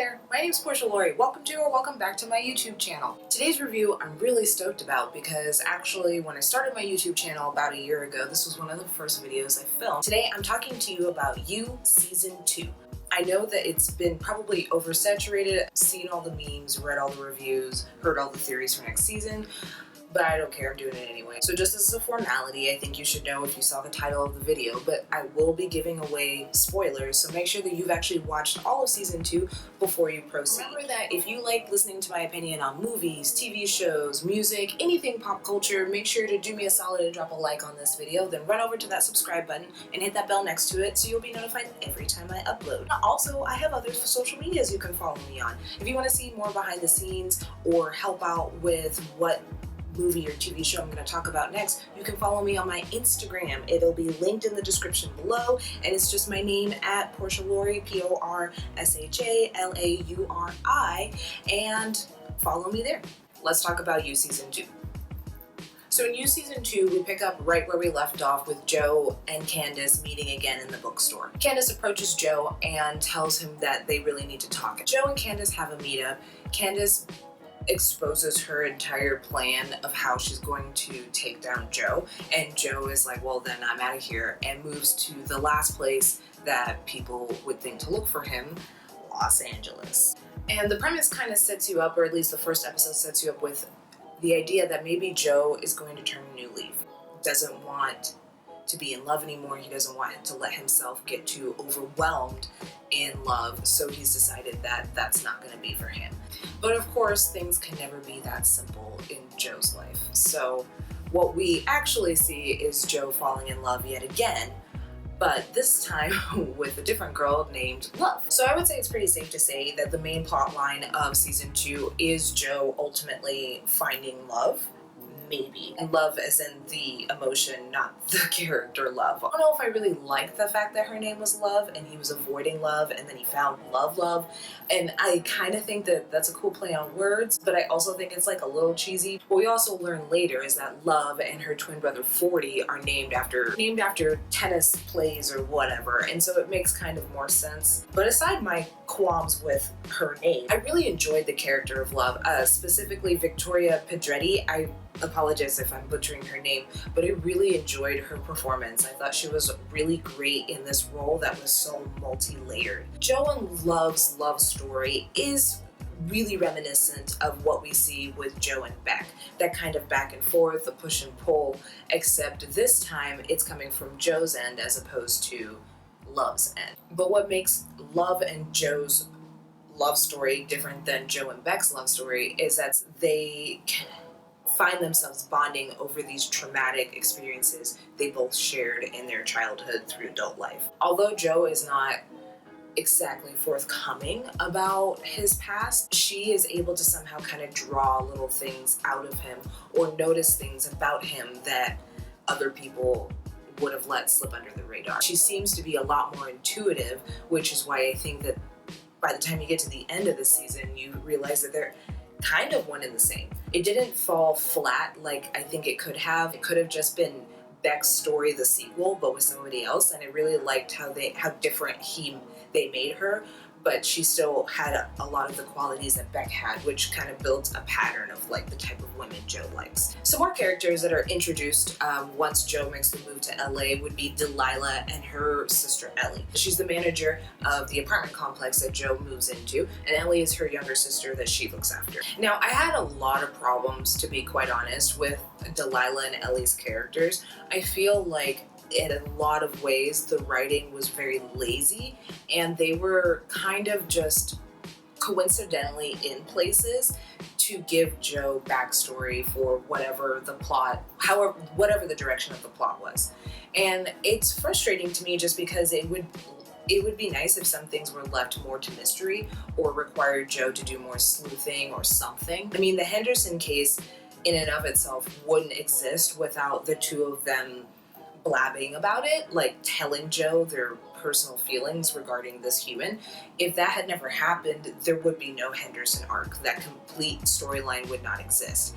there, my name's Porsha Lauri. Welcome to or welcome back to my YouTube channel. Today's review I'm really stoked about because actually when I started my YouTube channel about a year ago, this was one of the first videos I filmed. Today I'm talking to you about You Season 2. I know that it's been probably oversaturated, seen all the memes, read all the reviews, heard all the theories for next season, but I don't care, I'm doing it anyway. So just as a formality, I think you should know if you saw the title of the video, but I will be giving away spoilers, so make sure that you've actually watched all of Season 2 before you proceed. Remember that if you like listening to my opinion on movies, TV shows, music, anything pop culture, make sure to do me a solid and drop a like on this video, then run over to that subscribe button and hit that bell next to it so you'll be notified every time I upload. Also, I have other social medias you can follow me on. If you want to see more behind the scenes or help out with what movie or TV show I'm going to talk about next, you can follow me on my Instagram. It'll be linked in the description below, and it's just my name at Porsha Lauri, P-O-R-S-H-A-L-A-U-R-I, and follow me there. Let's talk about You Season 2. So in You Season 2, we pick up right where we left off with Joe and Candace meeting again in the bookstore. Candace approaches Joe and tells him that they really need to talk. Joe and Candace have a meetup. Candace exposes her entire plan of how she's going to take down Joe, and Joe is like, well then I'm out of here, and moves to the last place that people would think to look for him, Los Angeles. And the premise kind of sets you up, or at least the first episode sets you up with the idea that maybe Joe is going to turn a new leaf. Doesn't want to be in love anymore. He doesn't want to let himself get too overwhelmed in love, so he's decided that that's not going to be for him. But of course, things can never be that simple in Joe's life. So what we actually see is Joe falling in love yet again, but this time with a different girl named Love. So I would say it's pretty safe to say that the main plot line of Season 2 is Joe ultimately finding love. Maybe. And love as in the emotion, not the character Love. I don't know if I really liked the fact that her name was Love and he was avoiding love and then he found love. And I kind of think that that's a cool play on words, but I also think it's like a little cheesy. What we also learn later is that Love and her twin brother 40 are named after tennis plays or whatever, and so it makes kind of more sense. But aside my qualms with her name, I really enjoyed the character of Love, specifically Victoria Pedretti. I apologize if I'm butchering her name, but I really enjoyed her performance. I thought she was really great in this role that was so multi-layered. Joe and Love's love story is really reminiscent of what we see with Joe and Beck. That kind of back and forth, the push and pull, except this time it's coming from Joe's end as opposed to Love's end. But what makes Love and Joe's love story different than Joe and Beck's love story is that they find themselves bonding over these traumatic experiences they both shared in their childhood through adult life. Although Joe is not exactly forthcoming about his past, she is able to somehow kind of draw little things out of him or notice things about him that other people would have let slip under the radar. She seems to be a lot more intuitive, which is why I think that by the time you get to the end of the season, you realize that they're kind of one and the same. It didn't fall flat like I think it could have. It could have just been Beck's story, the sequel, but with somebody else, and I really liked how different they made her, but she still had a lot of the qualities that Beck had, which kind of built a pattern of like the type of women Joe likes. Some more characters that are introduced once Joe makes the move to LA would be Delilah and her sister Ellie. She's the manager of the apartment complex that Joe moves into, and Ellie is her younger sister that she looks after. Now, I had a lot of problems, to be quite honest, with Delilah and Ellie's characters. I feel like in a lot of ways the writing was very lazy, and they were kind of just coincidentally in places to give Joe backstory for whatever the plot, whatever the direction of the plot was. And it's frustrating to me just because it would be nice if some things were left more to mystery or required Joe to do more sleuthing or something. I mean, the Henderson case in and of itself wouldn't exist without the two of them blabbing about it, like telling Joe their personal feelings regarding this human. If that had never happened, there would be no Henderson arc. That complete storyline would not exist.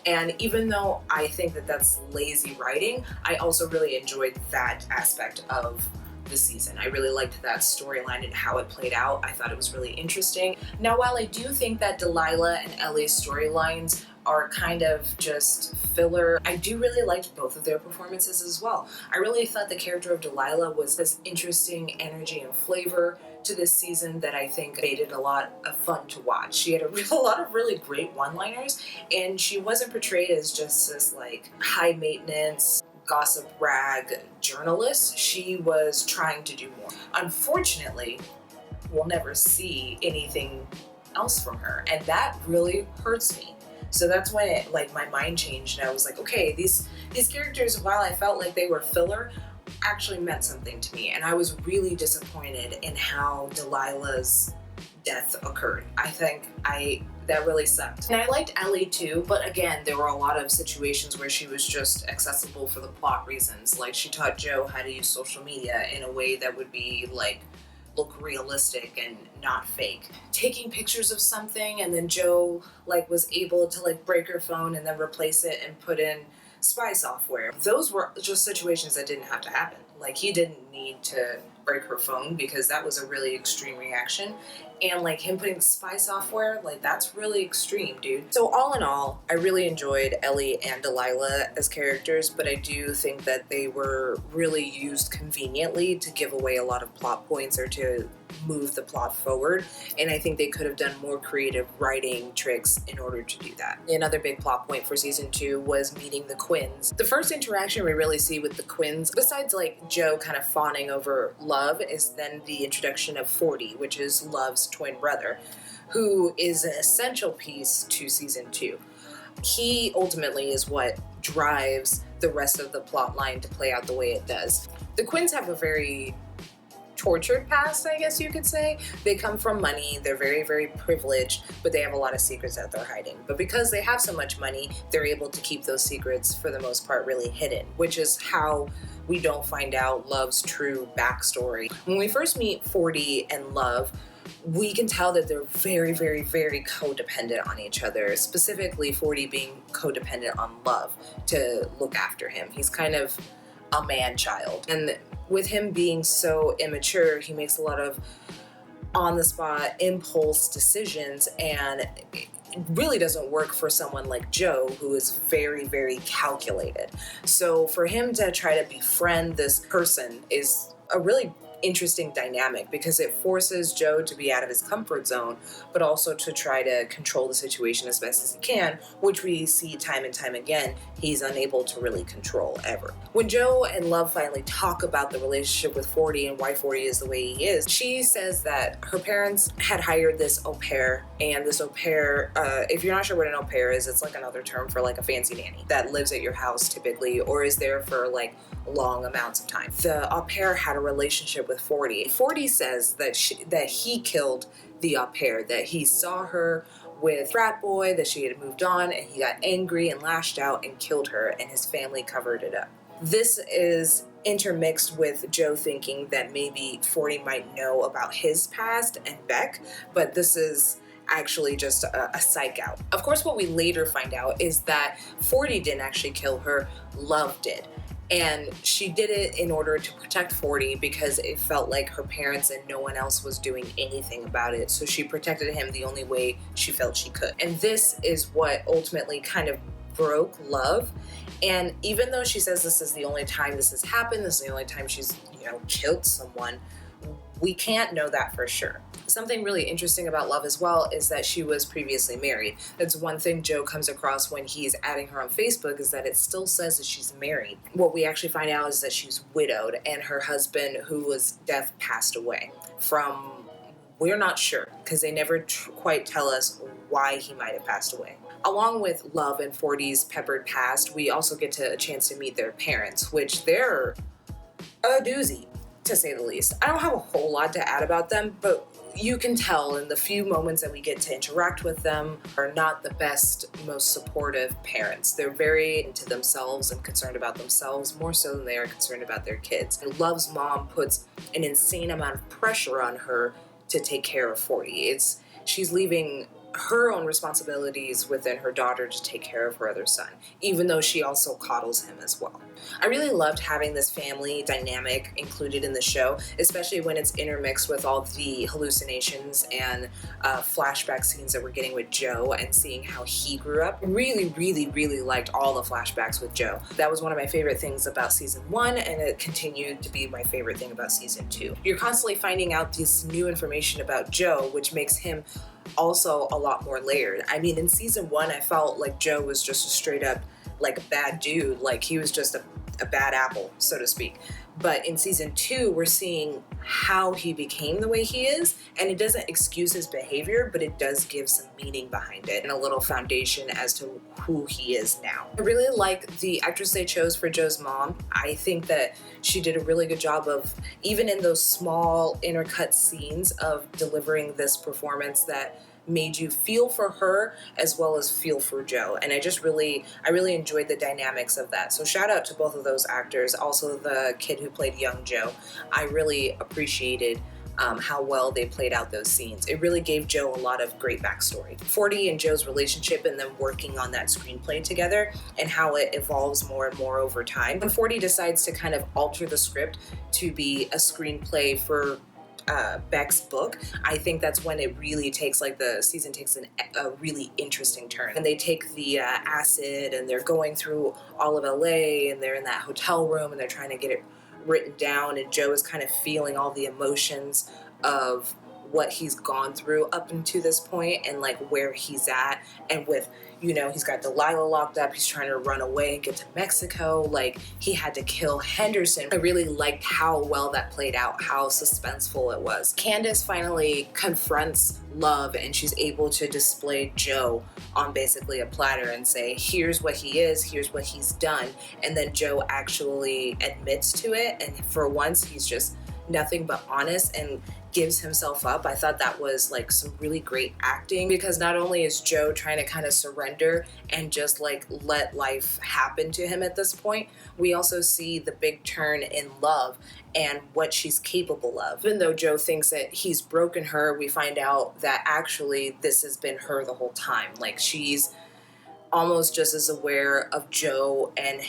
And even though I think that that's lazy writing, I also really enjoyed that aspect of this season. I really liked that storyline and how it played out. I thought it was really interesting. Now, while I do think that Delilah and Ellie's storylines are kind of just filler, I do really like both of their performances as well. I really thought the character of Delilah was this interesting energy and flavor to this season that I think made it a lot of fun to watch. She had a lot of really great one-liners, and she wasn't portrayed as just this like high maintenance gossip rag journalist. She was trying to do more. Unfortunately, we'll never see anything else from her, and that really hurts me. So that's when it, like, my mind changed, and I was like, okay, these characters, while I felt like they were filler, actually meant something to me, and I was really disappointed in how Delilah's death occurred. I think that really sucked. And I liked Ellie too, but again, there were a lot of situations where she was just accessible for the plot reasons. Like, she taught Joe how to use social media in a way that would be like look realistic and not fake. Taking pictures of something, and then Joe like was able to like break her phone and then replace it and put in spy software. Those were just situations that didn't have to happen. Like, he didn't need to break her phone because that was a really extreme reaction. And like him putting spy software, like, that's really extreme, dude. So all in all, I really enjoyed Ellie and Delilah as characters, but I do think that they were really used conveniently to give away a lot of plot points or to move the plot forward, and I think they could have done more creative writing tricks in order to do that. Another big plot point for season 2 was meeting the Quinns. The first interaction we really see with the Quinns, besides like Joe kind of fawning over Love, is then the introduction of 40, which is Love's twin brother, who is an essential piece to season 2. He ultimately is what drives the rest of the plot line to play out the way it does. The Quinns have a very tortured past, I guess you could say. They come from money, they're very, very privileged, but they have a lot of secrets that they're hiding. But because they have so much money, they're able to keep those secrets, for the most part, really hidden, which is how we don't find out Love's true backstory. When we first meet 40 and Love, we can tell that they're very, very, very codependent on each other, specifically 40 being codependent on Love to look after him. He's kind of a man-child. And with him being so immature, he makes a lot of on-the-spot impulse decisions, and it really doesn't work for someone like Joe, who is very, very calculated. So for him to try to befriend this person is a really interesting dynamic, because it forces Joe to be out of his comfort zone, but also to try to control the situation as best as he can, which we see time and time again he's unable to really control ever. When Joe and Love finally talk about the relationship with 40 and why 40 is the way he is, she says that her parents had hired this au pair, and this au pair, if you're not sure what an au pair is, it's like another term for like a fancy nanny that lives at your house typically, or is there for like long amounts of time. The au pair had a relationship with 40. 40 says that he killed the au pair, that he saw her with frat boy, that she had moved on, and he got angry and lashed out and killed her, and his family covered it up. This is intermixed with Joe thinking that maybe 40 might know about his past and Beck, but this is actually just a psych out. Of course, what we later find out is that 40 didn't actually kill her, Love did. And she did it in order to protect 40 because it felt like her parents and no one else was doing anything about it. So she protected him the only way she felt she could. And this is what ultimately kind of broke Love. And even though she says this is the only time this has happened, this is the only time she's, killed someone, we can't know that for sure. Something really interesting about Love as well is that she was previously married. That's one thing Joe comes across when he's adding her on Facebook, is that it still says that she's married. What we actually find out is that she's widowed, and her husband, who was deaf, passed away from, we're not sure, because they never quite tell us why he might have passed away. Along with Love and 40's peppered past, we also get a chance to meet their parents, which they're a doozy, to say the least. I don't have a whole lot to add about them, but you can tell in the few moments that we get to interact with them are not the best, most supportive parents. They're very into themselves and concerned about themselves more so than they are concerned about their kids. And Love's mom puts an insane amount of pressure on her to take care of 40. She's leaving her own responsibilities within her daughter to take care of her other son, even though she also coddles him as well. I really loved having this family dynamic included in the show, especially when it's intermixed with all the hallucinations and flashback scenes that we're getting with Joe and seeing how he grew up. Really, really, really liked all the flashbacks with Joe. That was one of my favorite things about season 1, and it continued to be my favorite thing about season 2. You're constantly finding out this new information about Joe, which makes him also a lot more layered. I mean, in season 1, I felt like Joe was just a straight up like a bad dude, like he was just a bad apple, so to speak. But in season 2, we're seeing how he became the way he is, and it doesn't excuse his behavior, but it does give some meaning behind it and a little foundation as to who he is now. I really like the actress they chose for Joe's mom. I think that she did a really good job of, even in those small intercut scenes, of delivering this performance that made you feel for her as well as feel for Joe. And I really enjoyed the dynamics of that. So shout out to both of those actors. Also the kid who played young Joe. I really appreciated how well they played out those scenes. It really gave Joe a lot of great backstory. 40 and Joe's relationship and them working on that screenplay together and how it evolves more and more over time. When 40 decides to kind of alter the script to be a screenplay for Beck's book, I think that's when it really takes, like, the season takes a really interesting turn. And they take the acid and they're going through all of LA and they're in that hotel room and they're trying to get it written down, and Joe is kind of feeling all the emotions of what he's gone through up until this point and like where he's at, and with, you know, he's got Delilah locked up, he's trying to run away and get to Mexico, like he had to kill Henderson. I really liked how well that played out, how suspenseful it was. Candace finally confronts Love and she's able to display Joe on basically a platter and say, here's what he is, here's what he's done, and then Joe actually admits to it, and for once he's just nothing but honest and gives himself up. I thought that was like some really great acting, because not only is Joe trying to kind of surrender and just like let life happen to him at this point, we also see the big turn in Love and what she's capable of. Even though Joe thinks that he's broken her, we find out that actually this has been her the whole time. Like she's almost just as aware of Joe and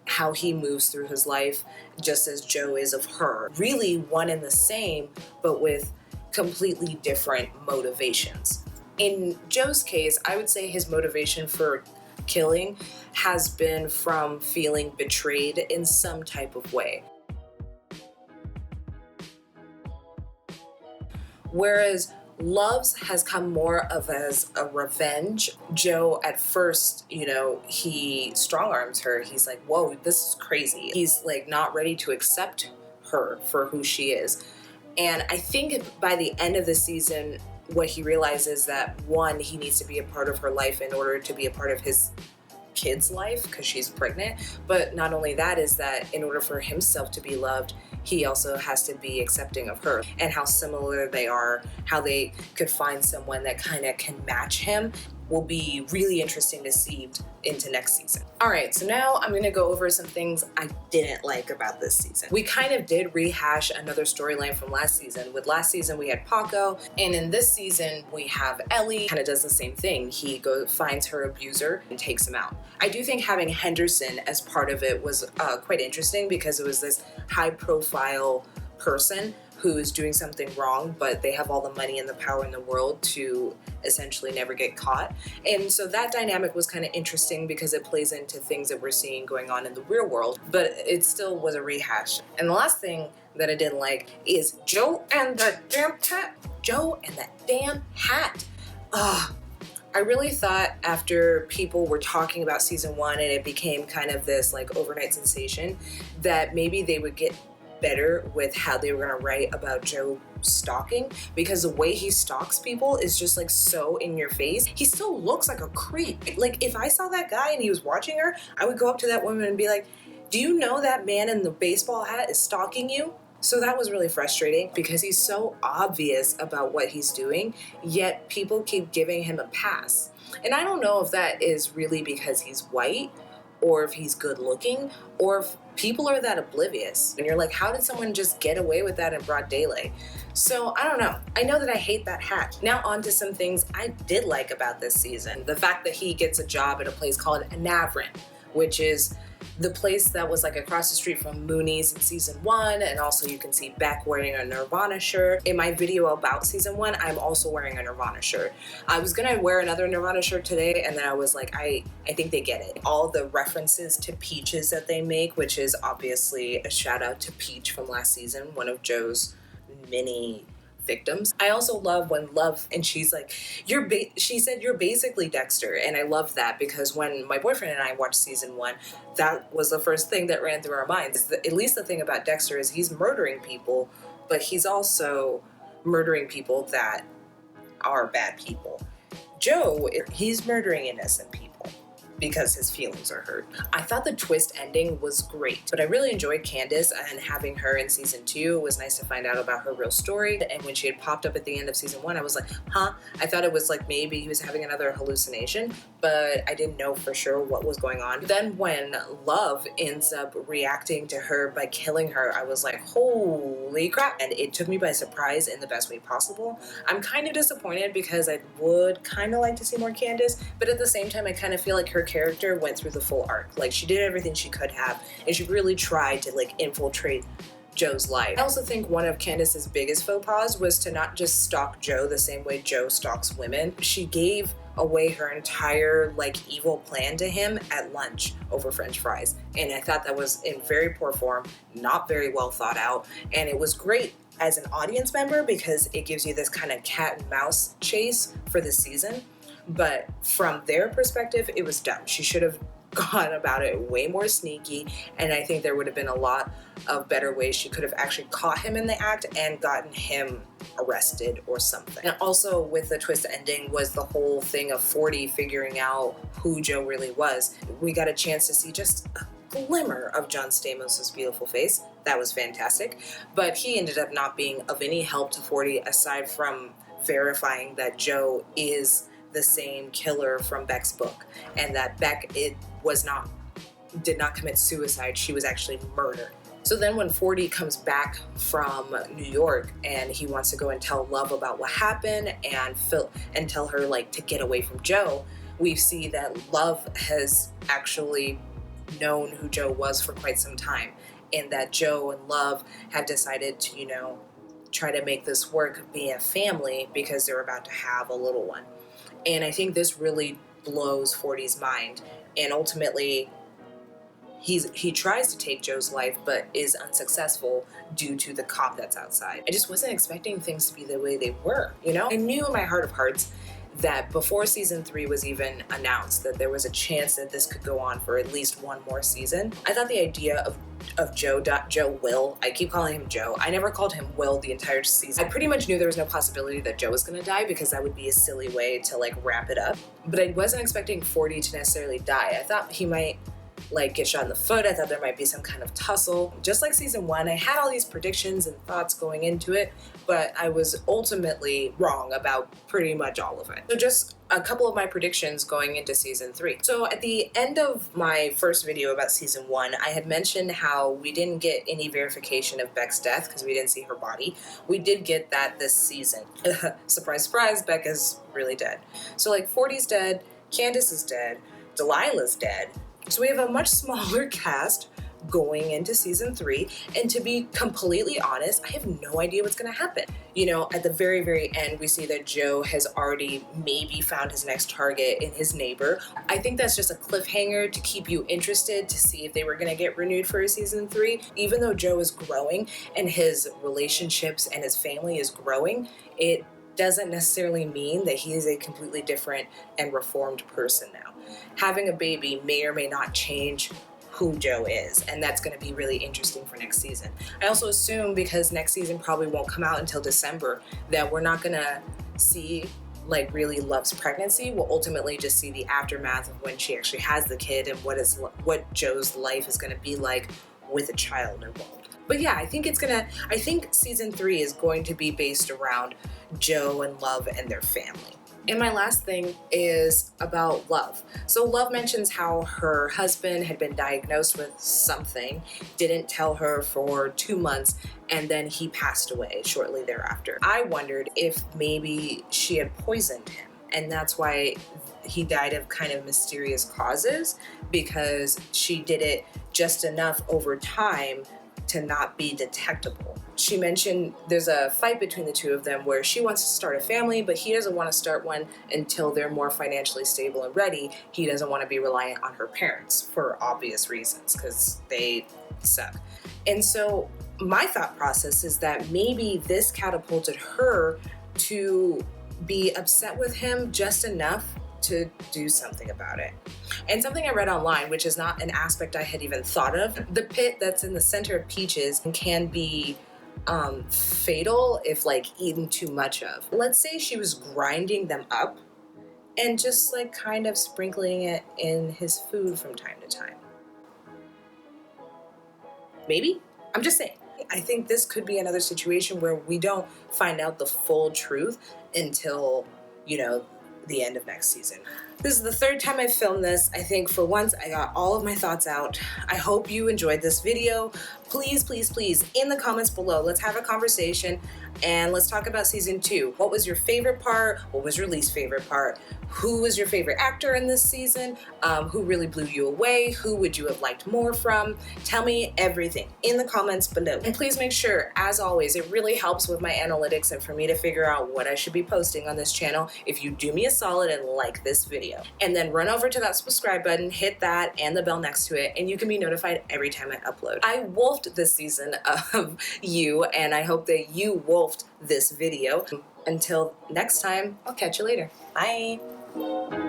how he moves through his life, just as Joe is of her. Really one and the same, but with completely different motivations. In Joe's case, I would say his motivation for killing has been from feeling betrayed in some type of way. Whereas Love's has come more of as a revenge. Joe, at first, you know, he strong-arms her. He's like, whoa, this is crazy. He's like not ready to accept her for who she is. And I think by the end of the season, what he realizes that, one, he needs to be a part of her life in order to be a part of his kid's life because she's pregnant. But not only that, is that in order for himself to be loved, he also has to be accepting of her, and how similar they are, how they could find someone that kind of can match him will be really interesting to see into next season. All right, so now I'm gonna go over some things I didn't like about this season. We kind of did rehash another storyline from last season. With last season, we had Paco, and in this season, we have Ellie. Kind of does the same thing. He finds her abuser and takes him out. I do think having Henderson as part of it was quite interesting, because it was this high-profile person who is doing something wrong, but they have all the money and the power in the world to essentially never get caught. And so that dynamic was kind of interesting because it plays into things that we're seeing going on in the real world, but it still was a rehash. And the last thing that I didn't like is Joe and the damn hat. Joe and that damn hat. I really thought after people were talking about season 1 and it became kind of this like overnight sensation, that maybe they would get better with how they were going to write about Joe stalking, because the way he stalks people is just like so in your face. He still looks like a creep. Like if I saw that guy and he was watching her, I would go up to that woman and be like, do you know that man in the baseball hat is stalking you? So that was really frustrating, because he's so obvious about what he's doing, yet people keep giving him a pass. And I don't know if that is really because he's white, or if he's good looking, or if people are that oblivious. And you're like, how did someone just get away with that in broad daylight? So I don't know. I know that I hate that hat. Now on to some things I did like about this season. The fact that he gets a job at a place called Navrin, which is the place that was like across the street from Mooney's in season 1, and also you can see Beck wearing a Nirvana shirt. In my video about season 1, I'm also wearing a Nirvana shirt. I was gonna wear another Nirvana shirt today, and then I was like, I think they get it. All the references to peaches that they make, which is obviously a shout out to Peach from last season, one of Joe's many victims. I also love when Love, and she's like, she said, you're basically Dexter. And I love that, because when my boyfriend and I watched season 1, that was the first thing that ran through our minds. At least the thing about Dexter is he's murdering people, but he's also murdering people that are bad people. Joe, he's murdering innocent people because his feelings are hurt. I thought the twist ending was great, but I really enjoyed Candace, and having her in season 2, it was nice to find out about her real story. And when she had popped up at the end of season 1, I was like, huh? I thought it was like maybe he was having another hallucination, but I didn't know for sure what was going on. Then when Love ends up reacting to her by killing her, I was like, holy crap. And it took me by surprise in the best way possible. I'm kind of disappointed because I would kind of like to see more Candace, but at the same time, I kind of feel like her character went through the full arc. Like, she did everything she could have, and she really tried to like infiltrate Joe's life. I also think one of Candace's biggest faux pas was to not just stalk Joe the same way Joe stalks women. She gave away her entire like evil plan to him at lunch over French fries, and I thought that was in very poor form, not very well thought out, and it was great as an audience member because it gives you this kind of cat and mouse chase for the season. But from their perspective, it was dumb. She should have gone about it way more sneaky, and I think there would have been a lot of better ways she could have actually caught him in the act and gotten him arrested or something. And also with the twist ending was the whole thing of 40 figuring out who Joe really was. We got a chance to see just a glimmer of John Stamos' beautiful face. That was fantastic, but he ended up not being of any help to 40 aside from verifying that Joe is the same killer from Beck's book, and that Beck did not commit suicide. She was actually murdered. So then when 40 comes back from New York and he wants to go and tell Love about what happened and tell her like to get away from Joe, we see that Love has actually known who Joe was for quite some time, and that Joe and Love have decided to, try to make this work, be a family, because they're about to have a little one. And I think this really blows 40's mind. And ultimately, he tries to take Joe's life, but is unsuccessful due to the cop that's outside. I just wasn't expecting things to be the way they were, I knew in my heart of hearts that before season 3 was even announced that there was a chance that this could go on for at least one more season. I thought the idea of Joe Will, I keep calling him Joe. I never called him Will the entire season. I pretty much knew there was no possibility that Joe was gonna die because that would be a silly way to like wrap it up. But I wasn't expecting 40 to necessarily die. I thought he might like get shot in the foot. I thought there might be some kind of tussle. Just like season 1, I had all these predictions and thoughts going into it, but I was ultimately wrong about pretty much all of it. So just a couple of my predictions going into season 3. So at the end of my first video about season 1, I had mentioned how we didn't get any verification of Beck's death because we didn't see her body. We did get that this season. Surprise, surprise, Beck is really dead. So like 40's dead, Candace is dead, Delilah's dead. So we have a much smaller cast going into season 3, and to be completely honest, I have no idea what's gonna happen. At the very, very end, we see that Joe has already maybe found his next target in his neighbor. I think that's just a cliffhanger to keep you interested to see if they were gonna get renewed for season 3. Even though Joe is growing and his relationships and his family is growing, it doesn't necessarily mean that he is a completely different and reformed person now. Having a baby may or may not change who Joe is, and that's going to be really interesting for next season. I also assume, because next season probably won't come out until December, that we're not going to see like really Love's pregnancy. We'll ultimately just see the aftermath of when she actually has the kid and what Joe's life is going to be like with a child involved. But yeah, I think season 3 is going to be based around Joe and Love and their family. And my last thing is about Love. So Love mentions how her husband had been diagnosed with something, didn't tell her for 2 months, and then he passed away shortly thereafter. I wondered if maybe she had poisoned him, and that's why he died of kind of mysterious causes, because she did it just enough over time to not be detectable. She mentioned there's a fight between the two of them where she wants to start a family, but he doesn't want to start one until they're more financially stable and ready. He doesn't want to be reliant on her parents for obvious reasons, because they suck. And so my thought process is that maybe this catapulted her to be upset with him just enough to do something about it. And something I read online, which is not an aspect I had even thought of, the pit that's in the center of peaches can be fatal if like eaten too much of. Let's say she was grinding them up and just like kind of sprinkling it in his food from time to time. Maybe? I'm just saying. I think this could be another situation where we don't find out the full truth until, you know, the end of next season. This is the third time I've filmed this. I think for once I got all of my thoughts out. I hope you enjoyed this video. Please, please, please, in the comments below, let's have a conversation and let's talk about season 2. What was your favorite part? What was your least favorite part? Who was your favorite actor in this season? Who really blew you away? Who would you have liked more from? Tell me everything in the comments below. And please make sure, as always, it really helps with my analytics and for me to figure out what I should be posting on this channel if you do me a solid and like this video. And then run over to that subscribe button, hit that and the bell next to it, and you can be notified every time I upload. I wolfed this season of you, and I hope that you wolfed this video. Until next time, I'll catch you later. Bye.